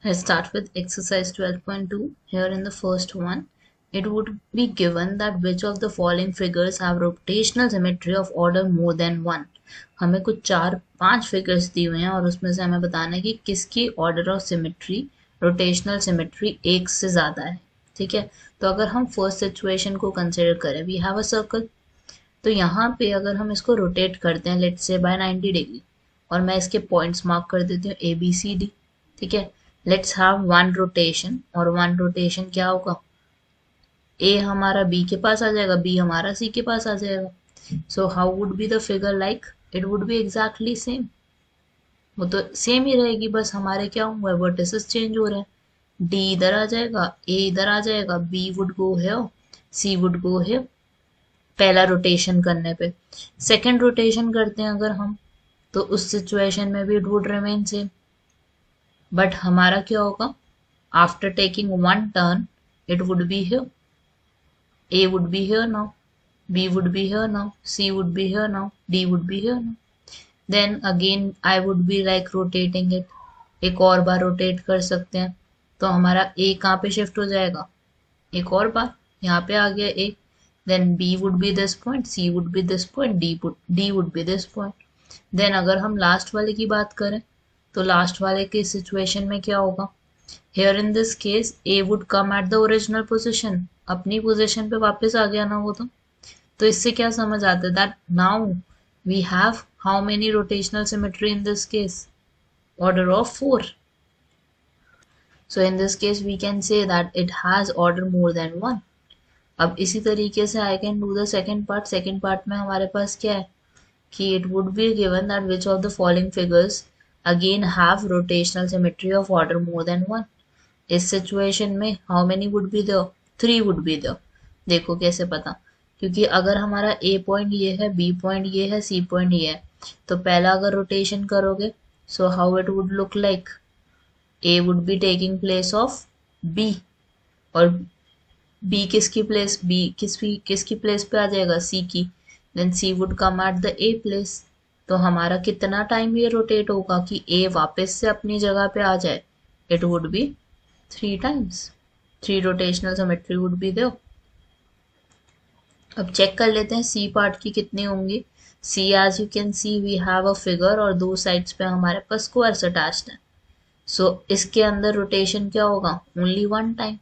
Let's start with exercise 12.2. Here in the first one, it would be given that which of the following figures have rotational symmetry of order more than one. हमें कुछ 4-5 figures दी हुए हैं और उसमें से हमें बताना है कि किसकी order of symmetry rotational symmetry एक से ज़्यादा है. ठीक है, तो अगर हम फर्स्ट सिचुएशन को कंसिडर करें, वी हैव अ सर्कल, तो यहाँ पे अगर हम इसको रोटेट करते हैं लेट्स से बाय 90 डिग्री और मैं इसके पॉइंट्स मार्क कर देती हूँ ए बी सी डी. ठीक है, लेट्स हैव वन रोटेशन, और वन रोटेशन क्या होगा, ए हमारा बी के पास आ जाएगा, बी हमारा सी के पास आ जाएगा. So how would be the figure like, it would B exactly same. वो तो सेम ही रहेगी, बस हमारे क्या हुआ है, वर्टिसेस चेंज हो रहे हैं. डी इधर आ जाएगा, ए इधर आ जाएगा, B would go here, C would go here, पहला रोटेशन करने पे. सेकंड रोटेशन करते हैं अगर हम, तो उस सिचुएशन में भी it would remain same, but हमारा क्या होगा, after taking one turn it would be here, A would be here now, B would be here now, C would be here now, D would be here now. Then again I would be like rotating it, एक और बार rotate कर सकते हैं, तो हमारा ए कहाँ पे shift हो जाएगा, एक और बार यहाँ पे आ गया ए. then B would be this point, C would be this point, D would be this point. then अगर हम लास्ट वाले की बात करें, तो लास्ट वाले के सिचुएशन में क्या होगा, here in this case A would come at the original position, अपनी पोजीशन पे वापस आ गया ना वो तो इससे क्या समझ आता है, that now we have how many rotational symmetry in this case, order of 4. so in this case we can say that it has order more than 1. अब इसी तरीके से I can do the second part. Second part में हमारे पास क्या है कि it would be given that which of the following figures again have rotational symmetry of order more than 1. इस सिचुएशन में how many would be there, 3 would be there. देखो कैसे पता, क्योंकि अगर हमारा ए पॉइंट ये है, बी पॉइंट ये है, सी पॉइंट ये है, तो पहला अगर रोटेशन करोगे so how it would look like, A would be taking place of B, और बी किसकी प्लेस, बी किसकी प्लेस पे आ जाएगा, सी की. Then C would come at the A place. तो हमारा कितना टाइम ये रोटेट होगा कि ए वापस से अपनी जगह पे आ जाए, it would be 3 times. 3 rotational symmetry would be there. अब चेक कर लेते हैं सी पार्ट की कितनी होंगी. C as you can see we have a figure और दो साइड्स पे हमारे पास स्क्वायर्स अटैच्ड है. सो इसके अंदर रोटेशन क्या होगा, ओनली 1 टाइम.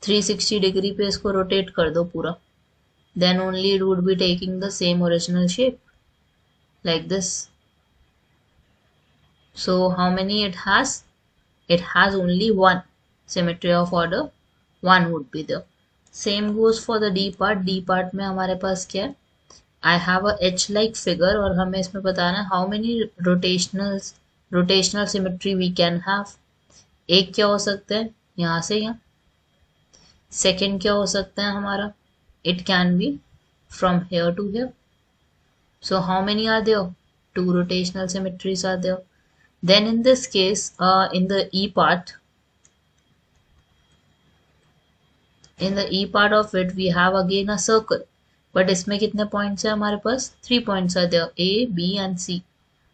360 डिग्री पे इसको रोटेट कर दो पूरा, then only it would be taking the same original shape like this. so how many it has only 1 symmetry of order 1 would be there. same goes for the D part. D part में हमारे पास क्या है, I have a H like figure और हमें इसमें बताना है how many rotational symmetry we can have. एक क्या हो सकता है, यहाँ से यहाँ. सेकेंड क्या हो सकता है हमारा, it can be from here to here. So how many are there, 2 rotational symmetries are there. Then in this case in the E part of it we have again a circle, but इसमें कितने points है हमारे पास, 3 points are there, A B and C.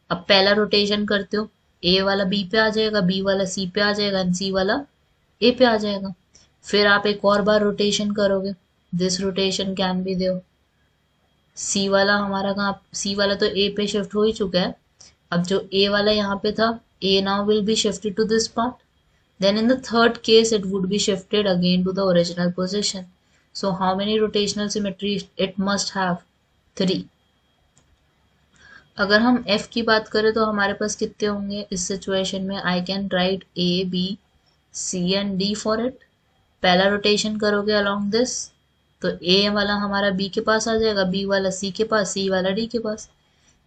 अब पहला rotation करते हो, ए वाला बी पे आ जाएगा, बी वाला सी पे आ जाएगा एंड सी वाला ए पे आ जाएगा. फिर आप एक और बार रोटेशन करोगे, this rotation can be there. C वाला हमारा कहाँ, सी वाला तो ए पे शिफ्ट हो ही चुका है. अब जो ए वाला यहाँ पे था, A now will be shifted to this part. Then in the third case it would be shifted again to the original position. So how many rotational symmetry it must have, 3. अगर हम एफ की बात करें तो हमारे पास कितने होंगे इस सिचुएशन में, I can write A B C and D for it. पहला रोटेशन करोगे अलोंग दिस, तो ए वाला हमारा बी के पास आ जाएगा, बी वाला सी के पास, सी वाला डी के पास.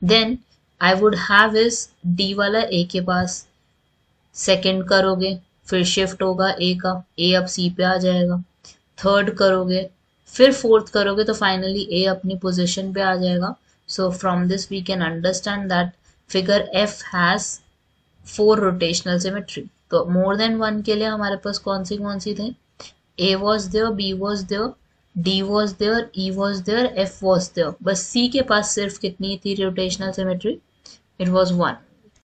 देन आई वुड हैव इस डी वाला ए के पास. सेकंड करोगे फिर शिफ्ट होगा ए का, ए अब सी पे आ जाएगा. थर्ड करोगे, फिर फोर्थ करोगे तो फाइनली ए अपनी पोजीशन पे आ जाएगा. So from this we can understand that figure F has 4 rotational symmetry. तो मोर देन 1 के लिए हमारे पास कौन सी थे, A was there, B was there, D was there, E was there, F was there. बस C के पास सिर्फ कितनी थी रोटेशनल सिमेट्री, इट वॉज 1.